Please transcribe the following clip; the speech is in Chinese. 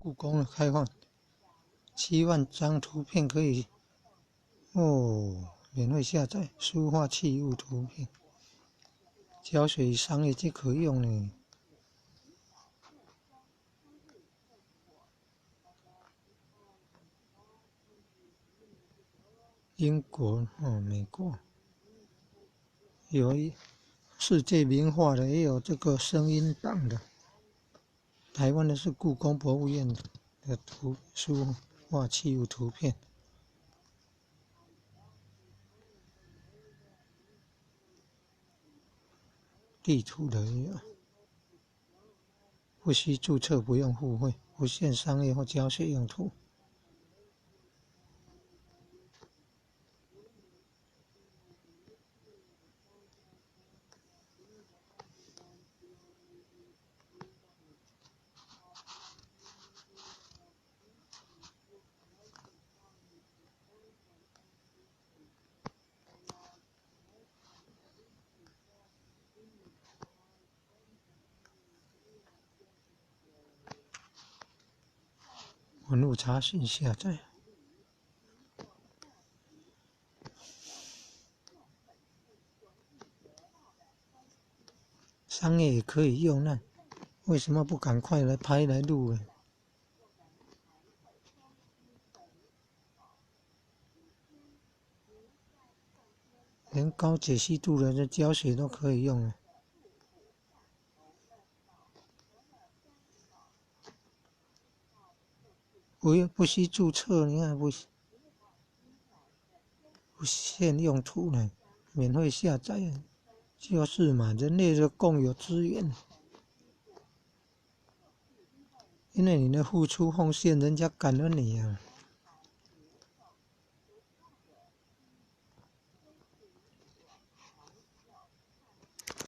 故宫的开放，7万张图片可以免费下载，书画器物图片，教学与商业皆可用呢。英国美国有世界名画的，也有这个声音档的。台湾的是故宫博物院的书画器物图片。地图的也有，不需注册，不用付费，不限商业或教学用途。网络查询下载。商业也可以用，那为什么不赶快来拍来录呢？连高解析度的教学都可以用了。不需注册，你看不限用途呢，免费下载，就是嘛，人类的共有资源，因为你的付出奉献，人家感恩你啊。